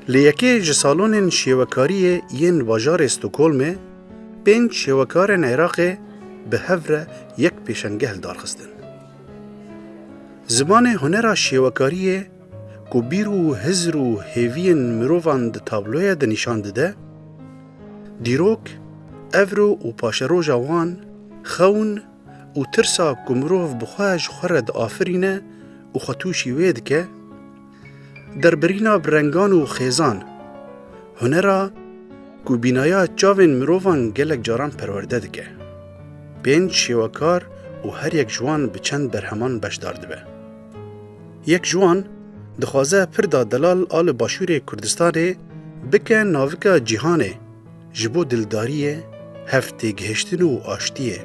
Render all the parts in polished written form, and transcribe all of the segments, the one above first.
لیکی جسالون شیوکاری ین واجار استوکولمه 5 شیوکارن عراق به هفره یک پیشنگه دارخستن. زمان هنر شیوکاری که بیر و هزر و هیوین مروفان ده تابلوی ده نشان ده دیروک افرو و پاشرو جوان خون و ترسا که مروف بخواهش خورد آفرینه و خطوشی وید که در برینا برنگان و خیزان هنرا که بینایا چاوین مروفان گلک جاران پرورده ده که 5 شیوکار و هر یک جوان به چند برهمان بشدار ده. یک جوان دخوازه پردا دلال آل باشور کردستان بکه ناوکا جیهانه جبو دلداریه هفته گهشتن و آشتیه.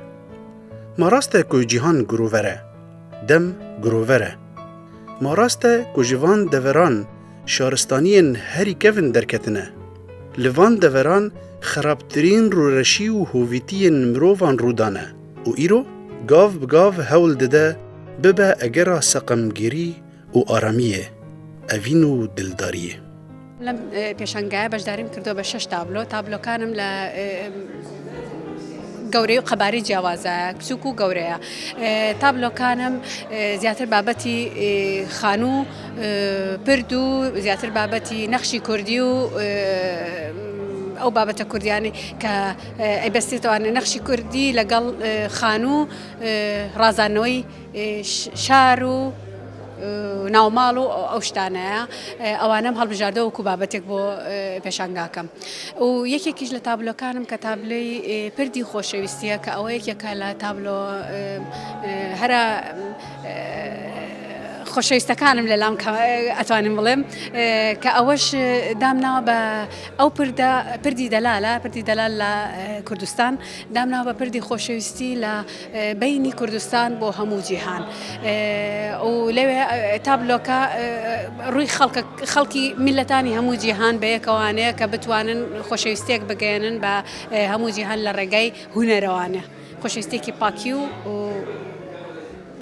ما راسته که جیهان گرووره دم گرووره. ما راسته که جوان دوران شارستانین هری کفن درکتنه. لوان دوران خرابترین رو رشی و هویتین مروفان رودانه و ایرو گاو بگاو هول دده ببه اگرا سقمگیری و آرامیه اوینو دلداریه. لم پیشنگاه بجداریم کردو به 6 تابلو کانم ل گوری قباری جوازه کسوکو گوریه تابلو کانم زیاتر بابتی خانو پردو زیاتر بابتی نقشی کردی و او بابت کردیانی که ایبستی توان نقشی کردی لگل خانو رازانوی شارو ناوماڵ و ئەو شتانەیە ئەوانەم هەڵبژاردە و کوبابەتێک بۆ پێشانگاکەم و یەکێکیش لە تابلۆکانم کە تابلۆی پردی خۆشەویستیە کە ئەوە یەکێکە لە تابلۆ هەرە خۆشەویستەکانم لەلام ئەتوانم بڵێم کە ئەوەش دامناوە بە ئەو پردی دەلال لە کوردستان دامناوە بە پردی خۆشەویستی لە بینی کوردستان بۆ هەموو جیهان و لەوێ تابلۆکە ڕووی خەڵکی میلەتانی هەموو جیهان بە یەکەوانەیە کە بتوانن خۆشەویستێک بگەێنن بە هەموو جیهان لە ڕێگەی هونەرەوانە خۆشەویستێکی پاکی و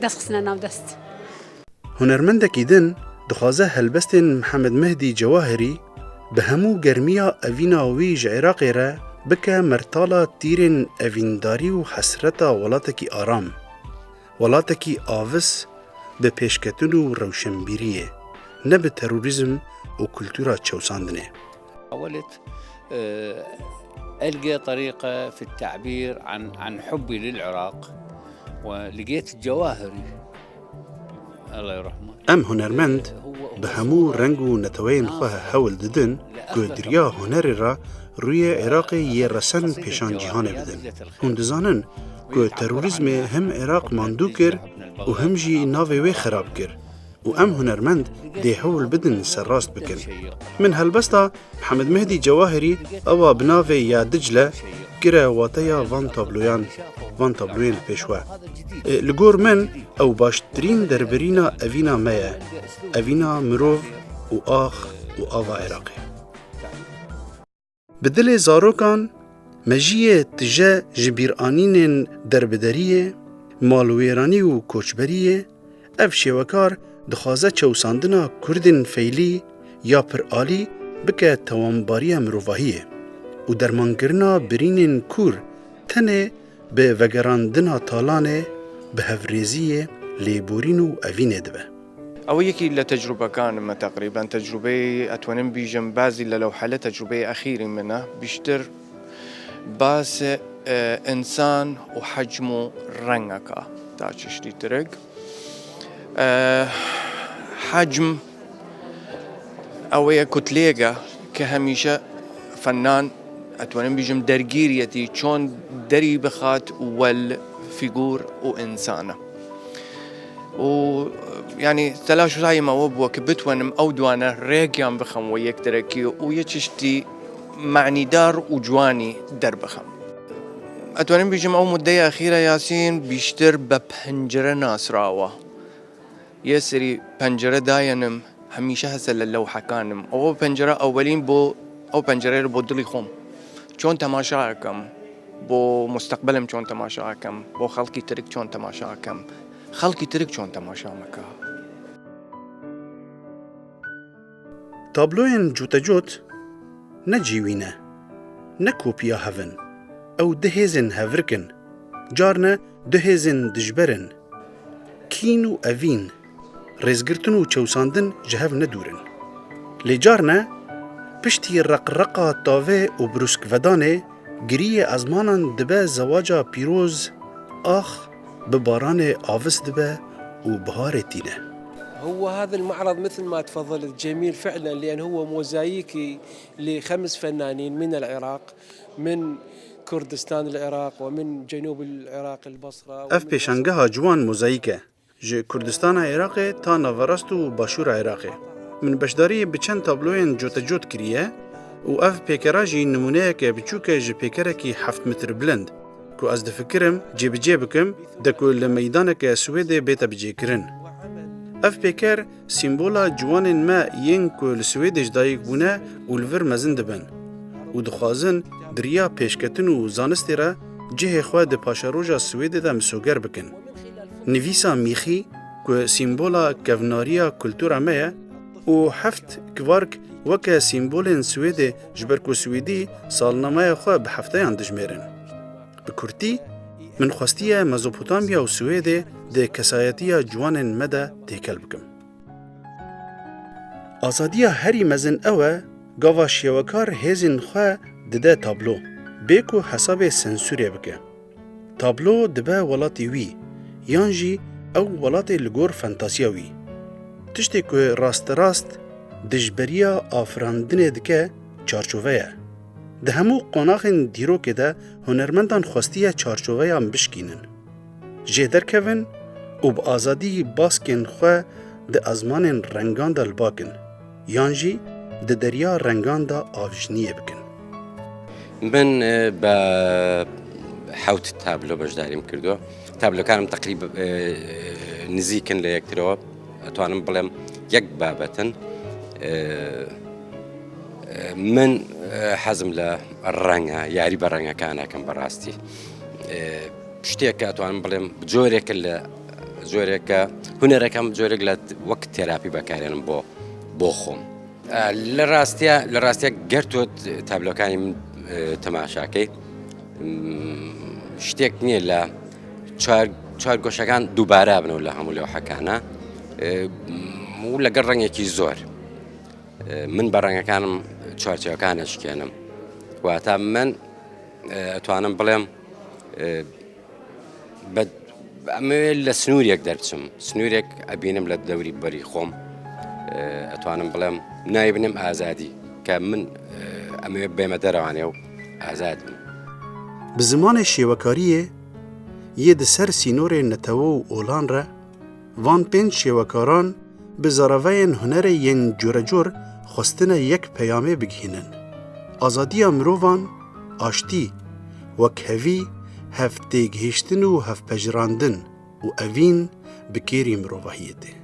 دەستخستنە ناو دەست. هنرمندکی دن دخوازه هلبستن محمد مهدی جواهری به همو گرمیا اوینا ویج عراقی را بکه مرتالا تیرین اوینداری و حسرتا ولاتکی آرام ولاتکی آوس به پیشکتن و روشنبیریه نه به تروریزم و کلتورا چوساندنه. حاولت ألقى طريقة في التعبير عن حبي للعراق ولقيت الجواهري الله يرحمه ام هنرمند به همو رنگ و نتوین خواه حول ددن که دریا هنر را روی عراق یه رسن پیشان جهانه بدن. هون دزانن که تروریزم هم عراق ماندو کر و هم جی ناوی وی خراب کر و ام هنرمند دی حول بدن سراست بکن. من هلبستا محمد مهدی جواهری اوا بناوی یا دجله گره واتیا وان تابلوین پیشوه. لگور من او باشترین دربرینا اوینا مایه اوینا مروف و آخ و آوا عراقی. بدل زاروکان مجیه تجه جبیرانین دربدریه مالویرانی و کوچبریه اف شیوکار دخوازه چوساندنا کردن فیلی یا پرآلی بکه توانباری مروفاهیه و درمانگرنا برینین کور تنه به وگراندنا تالانه به هفریزیه لیبورین و اوینه دبه. او یکی لتجربه كان تقريبا تجربه اتونم بيجم بازي للوحله تجربه اخيره منه بيشتر باس انسان وحجمه رنگكا تاچشتي ترق حجم او كتليغا كهميشه فنان اتونم بيجم درگيريتي چون دري بخات والفيغور وانسانه و يعني تلاش زي ما وبوا كبتونم او دوانا ريقيان بخم ويك دركي ويتشتي معني دار وجواني در بخم اتونم بيجم او مدة اخيرة ياسين بيشتر ببنجرة ناسراوة يسري بنجرة داينم هميشه هسه للوحة كانم او بنجرة اولين بو او بنجرة بو دلي خوم چون تماشاكم بو مستقبلم چون تماشاكم بو خلقي ترك چون تماشاكم خلقي ترك چون تماشا مكا. تابلوین جوتجوت نجیوینه نکوپیا هفن او دهیزن هفرکن جارنه دهیزن دجبرن کین و اوین رزگرتن و چوساندن جهو ندورن لجارنه پشتی رقرقا تاوه و بروسک ودانه گریه ازمانان دبه زواجا پیروز آخ بباران آوز دبه و بهار تینه. هو هذا المعرض مثل ما تفضلت جميل فعلا لأن هو موزايكي ل5 فنانين من العراق من كردستان العراق ومن جنوب العراق البصرة. اف پیشنگه جوان موزاییکه ج کردستان عراق تا نوراست و باشور عراق من بشداری بچند تابلوین جوتجوت کریه و اف پیکراجی نمونه که بچوکه ج پیکرکی 7 متر بلند کو از دفکرم جی بکم دکو لمیدان که سویده بیتا بجی کرن. اف پیکر سیمبولا جوانین ما ین کو لسویدش دایک بونه و لور مزند بن و دخوازن دریا پیشکتن و زانستی را جه خواه ده پاشاروژا سویده ده مسوگر بکن. نویسا میخی که سیمبولا کوناریا کلتورا مه و 7 کوارک وکه سیمبولین سویده جبرکو سویدی سالنامه خواه به هفته یان دجمیرن. بکورتی من خواستیه مزوپوتامیا و سویده ده کسایتیا جوانن مده تیکل بکم. آزادیا هری مزن اوه گاوا شیوکار هزین خواه دده تابلو بیکو حساب سنسوری بکه. تابلو دبه ولاتی وی یانجی او ولاتی لگور فانتاسیا وی. تشتی که راست دجبریا آفراندنه دکه چارچووه. ده همو قناخن دیرو که ده هنرمندان خواستیه چارچووه هم بشکینن. جه درکوین و با آزادی باسکن خواه ده ازمان رنگان ده الباکن. یانجی ده دریا رنگان ده آوشنیه بکن. من با حوت تابلو بجداریم کردو. تابلو کانم تقریبا نزیکن لیکترو. توانم بلیم یک بابتن. من حزم للرنگا یاری برنگا کانا کم براستی شتیک اتوان بلیم جورک هنرکم جورک لات وقت تراپی بکاریم با خم لراستیا گرتود تابلو کانی من تماشاکی شتیک نیلا چهار گوشگان دوباره ابن ولا هم ولا حکانا ولا قرن یکی زور من برنگا کانم چارچه کانش کنم و تا من توانم بلیم بد اما سنوریک درچم سنوریک ابینم لدوری بری خوم توانم بلیم نایبنم آزادی که من اما بیمدرانه و آزادم بزمان شیوکاریه یه دسر سینور نتوه و اولان را وان پین شیوکاران به زاراوین هنر ین جور خواستن یک پیامه بگهینن. آزادی مروان آشتی و کهوی هفته گهشتن و هف پجراندن و اوین بکیری مروهیده.